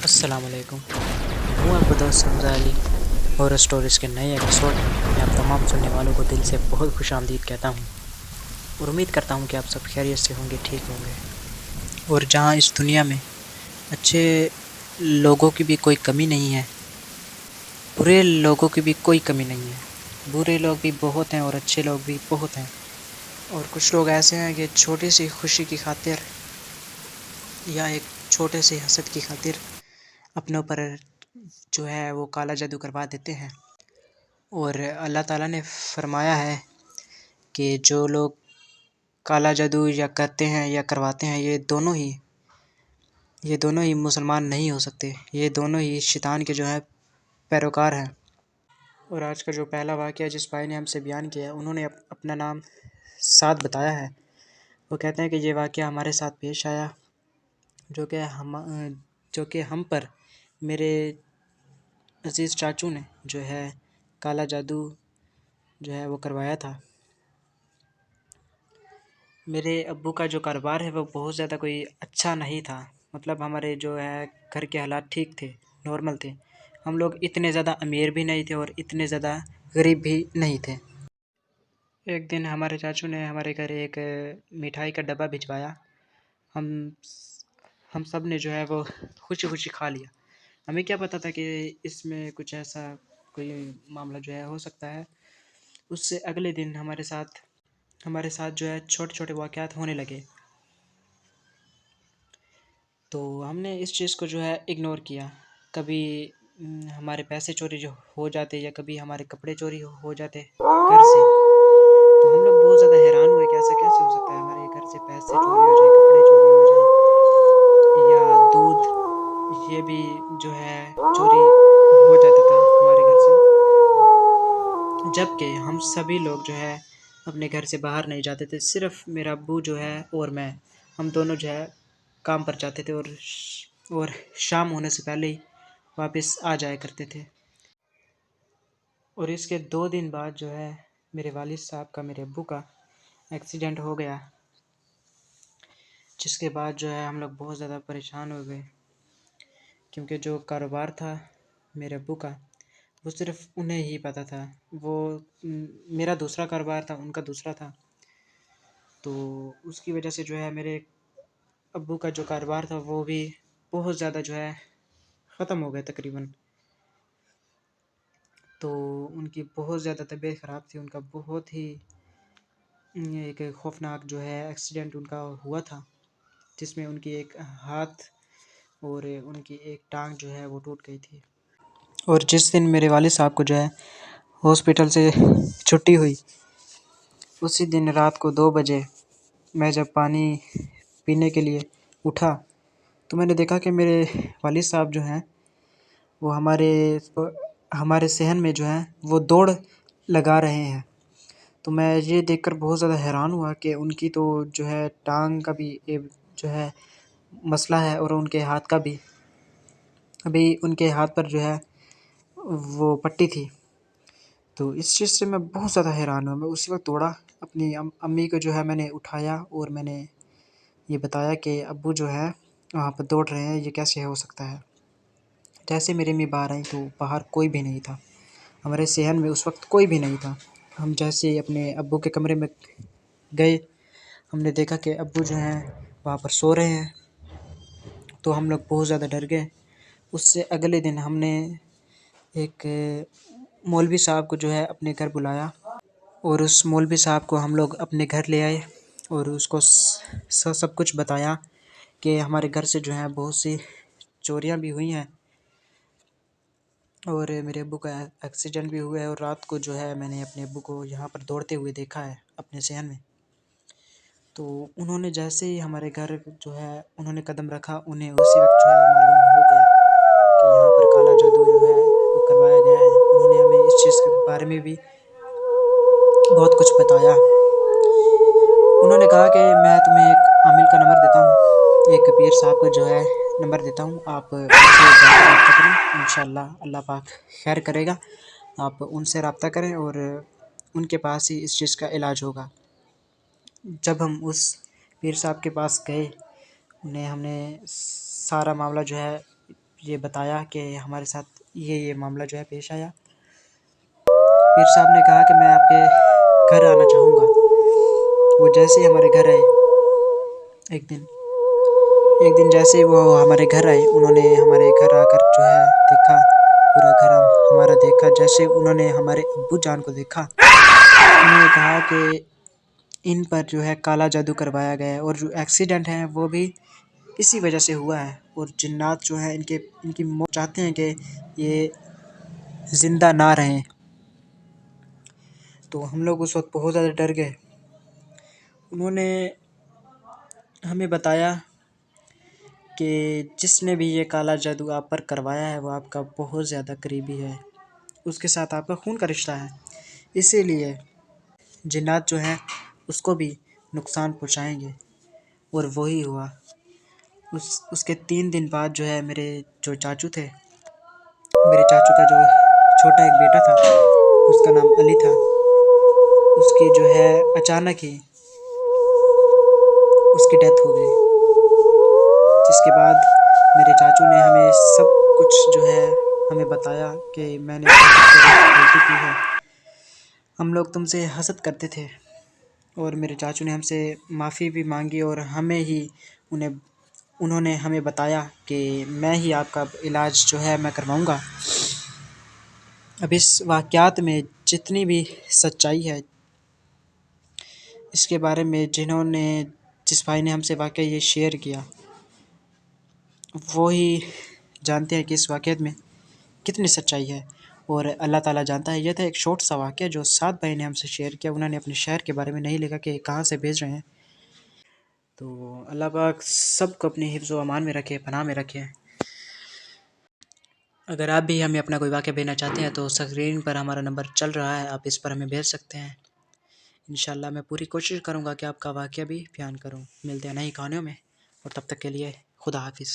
السلام علیکم، ہوں آپ کا دوست حمزہ علی اور اسٹوریز کے نئے ایپیسوڈ میں آپ تمام سننے والوں کو دل سے بہت خوش آمدید کہتا ہوں اور امید کرتا ہوں کہ آپ سب خیریت سے ہوں گے، ٹھیک ہوں گے، اور جہاں اس دنیا میں اچھے لوگوں کی بھی کوئی کمی نہیں ہے، برے لوگوں کی بھی کوئی کمی نہیں ہے، برے لوگ بھی بہت ہیں اور اچھے لوگ بھی بہت ہیں، اور کچھ لوگ ایسے ہیں کہ چھوٹی سی خوشی کی خاطر یا ایک چھوٹے سے حسد کی خاطر اپنے اوپر جو ہے وہ کالا جادو کروا دیتے ہیں، اور اللہ تعالیٰ نے فرمایا ہے کہ جو لوگ کالا جادو یا کرتے ہیں یا کرواتے ہیں یہ دونوں ہی مسلمان نہیں ہو سکتے، یہ دونوں ہی شیطان کے جو ہے پیروکار ہیں۔ اور آج کا جو پہلا واقعہ جس بھائی نے ہم سے بیان کیا، انہوں نے اپنا نام سعد بتایا ہے۔ وہ کہتے ہیں کہ یہ واقعہ ہمارے ساتھ پیش آیا جو کہ ہم پر میرے عزیز چاچو نے جو ہے کالا جادو جو ہے وہ کروایا تھا۔ میرے ابو کا جو کاروبار ہے وہ بہت زیادہ کوئی اچھا نہیں تھا، مطلب ہمارے جو ہے گھر کے حالات ٹھیک تھے، نارمل تھے، ہم لوگ اتنے زیادہ امیر بھی نہیں تھے اور اتنے زیادہ غریب بھی نہیں تھے۔ ایک دن ہمارے چاچو نے ہمارے گھر ایک مٹھائی کا ڈبہ بھجوایا، ہم سب نے جو ہے وہ خوشی خوشی کھا لیا۔ ہمیں کیا پتہ تھا کہ اس میں کچھ ایسا کوئی معاملہ جو ہے ہو سکتا ہے۔ اس سے اگلے دن ہمارے ساتھ جو ہے چھوٹے چھوٹے واقعات ہونے لگے، تو ہم نے اس چیز کو جو ہے اگنور کیا۔ کبھی ہمارے پیسے چوری جو ہو جاتے یا کبھی ہمارے کپڑے چوری ہو جاتے گھر سے، تو ہم لوگ بہت زیادہ حیران ہوئے کہ ایسا کیسے ہو سکتا ہے، ہمارے گھر سے پیسے چوری ہو جائے، کپڑے چوری ہو جائیں یا دودھ، یہ بھی جو ہے چوری ہو جاتا تھا ہمارے گھر سے، جبکہ ہم سبھی لوگ جو ہے اپنے گھر سے باہر نہیں جاتے تھے، صرف میرا ابو جو ہے اور میں، ہم دونوں جو ہے کام پر جاتے تھے اور شام ہونے سے پہلے ہی واپس آ جایا کرتے تھے۔ اور اس کے 2 دن بعد جو ہے میرے والد صاحب کا، میرے ابو کا ایکسیڈنٹ ہو گیا، جس کے بعد جو ہے ہم لوگ بہت زیادہ پریشان ہو گئے، کیونکہ جو کاروبار تھا میرے ابو کا وہ صرف انہیں ہی پتہ تھا، وہ میرا دوسرا کاروبار تھا، ان کا دوسرا تھا، تو اس کی وجہ سے جو ہے میرے ابو کا جو کاروبار تھا وہ بھی بہت زیادہ جو ہے ختم ہو گیا تقریباً۔ تو ان کی بہت زیادہ طبیعت خراب تھی، ان کا بہت ہی ایک خوفناک جو ہے ایکسیڈنٹ ان کا ہوا تھا، جس میں ان کی ایک ہاتھ اور ان کی ایک ٹانگ جو ہے وہ ٹوٹ گئی تھی۔ اور جس دن میرے والد صاحب کو جو ہے ہاسپٹل سے چھٹی ہوئی، اسی دن رات کو 2 بجے میں جب پانی پینے کے لیے اٹھا تو میں نے دیکھا کہ میرے والد صاحب جو ہیں وہ ہمارے صحن میں جو ہیں وہ دوڑ لگا رہے ہیں، تو میں یہ دیکھ کر بہت زیادہ حیران ہوا کہ ان کی تو جو ہے ٹانگ کا بھی جو ہے مسئلہ ہے اور ان کے ہاتھ کا بھی، ابھی ان کے ہاتھ پر جو ہے وہ پٹی تھی، تو اس چیز سے میں بہت زیادہ حیران ہوا۔ میں اسی وقت دوڑا، اپنی امی کو جو ہے میں نے اٹھایا اور میں نے یہ بتایا کہ ابو جو ہے وہاں پہ دوڑ رہے ہیں، یہ کیسے ہو سکتا ہے۔ جیسے میری امی باہر آئیں تو باہر کوئی بھی نہیں تھا، ہمارے صحن میں اس وقت کوئی بھی نہیں تھا۔ ہم جیسے ہی اپنے ابو کے کمرے میں گئے، ہم نے دیکھا کہ ابو جو ہیں وہاں پر سو رہے ہیں، تو ہم لوگ بہت زیادہ ڈر گئے۔ اس سے اگلے دن ہم نے ایک مولوی صاحب کو جو ہے اپنے گھر بلایا، اور اس مولوی صاحب کو ہم لوگ اپنے گھر لے آئے اور اس کو سب کچھ بتایا کہ ہمارے گھر سے جو ہے بہت سی چوریاں بھی ہوئی ہیں اور میرے ابو کا ایکسیڈنٹ بھی ہوا ہے، اور رات کو جو ہے میں نے اپنے ابو کو یہاں پر دوڑتے ہوئے دیکھا ہے اپنے صحن میں۔ تو انہوں نے جیسے ہی ہمارے گھر جو ہے انہوں نے قدم رکھا، انہیں اسی وقت جو ہے معلوم ہو گیا کہ یہاں پر کالا جادو جو ہے وہ کروایا گیا ہے۔ انہوں نے ہمیں اس چیز کے بارے میں بھی بہت کچھ بتایا۔ انہوں نے کہا کہ میں تمہیں ایک عامل کا نمبر دیتا ہوں، ایک پیر صاحب کا جو ہے نمبر دیتا ہوں، آپ ان سے جا کے رابطہ کریں، انشاءاللہ اللہ پاک خیر کرے گا، آپ ان سے رابطہ کریں اور ان کے پاس ہی اس چیز کا علاج ہوگا۔ جب ہم اس پیر صاحب کے پاس گئے، ہم نے سارا معاملہ جو ہے یہ بتایا کہ ہمارے ساتھ یہ معاملہ جو ہے پیش آیا۔ پیر صاحب نے کہا کہ میں آپ کے گھر آنا چاہوں گا۔ وہ جیسے ہی ہمارے گھر آئے، ایک دن جیسے ہی وہ ہمارے گھر آئے، انہوں نے ہمارے گھر آ کر جو ہے دیکھا، پورا گھر ہمارا دیکھا۔ جیسے انہوں نے ہمارے ابو جان کو دیکھا، انہوں نے کہا کہ ان پر جو ہے کالا جادو کروایا گیا ہے، اور جو ایکسیڈنٹ ہے وہ بھی اسی وجہ سے ہوا ہے، اور جنات جو ہے ان کی موت چاہتے ہیں کہ یہ زندہ نہ رہیں۔ تو ہم لوگ اس وقت بہت زیادہ ڈر گئے۔ انہوں نے ہمیں بتایا کہ جس نے بھی یہ کالا جادو آپ پر کروایا ہے وہ آپ کا بہت زیادہ قریبی ہے، اس کے ساتھ آپ کا خون کا رشتہ ہے، اسی لیے جنات جو ہیں اس کو بھی نقصان پہنچائیں گے۔ اور وہی ہوا۔ اس کے 3 دن بعد جو ہے میرے جو چاچو تھے، میرے چاچو کا جو چھوٹا ایک بیٹا تھا، اس کا نام علی تھا، اس کی جو ہے اچانک ہی اس کی ڈیتھ ہو گئی، جس کے بعد میرے چاچو نے ہمیں سب کچھ جو ہے ہمیں بتایا کہ میں نے بہت بڑی غلطی کی ہے، ہم لوگ تم سے حسد کرتے تھے۔ اور میرے چاچو نے ہم سے معافی بھی مانگی، اور انہوں نے ہمیں بتایا کہ میں ہی آپ کا علاج جو ہے میں کرواؤں گا۔ اب اس واقعات میں جتنی بھی سچائی ہے، اس کے بارے میں جس بھائی نے ہم سے واقعہ یہ شیئر کیا، وہی جانتے ہیں کہ اس واقعات میں کتنی سچائی ہے، اور اللہ تعالیٰ جانتا ہے۔ یہ تھا ایک شارٹ سا واقعہ جو 7 بھائی نے ہم سے شیئر کیا۔ انہوں نے اپنے شہر کے بارے میں نہیں لکھا کہ کہاں سے بھیج رہے ہیں۔ تو اللہ پاک سب کو اپنی حفظ و امان میں رکھے، پناہ میں رکھے۔ اگر آپ بھی ہمیں اپنا کوئی واقعہ بھیجنا چاہتے ہیں تو اسکرین پر ہمارا نمبر چل رہا ہے، آپ اس پر ہمیں بھیج سکتے ہیں۔ انشاءاللہ میں پوری کوشش کروں گا کہ آپ کا واقعہ بھی بیان کروں۔ ملتے ہیں نئی کہانیوں میں، اور تب تک کے لیے خدا حافظ۔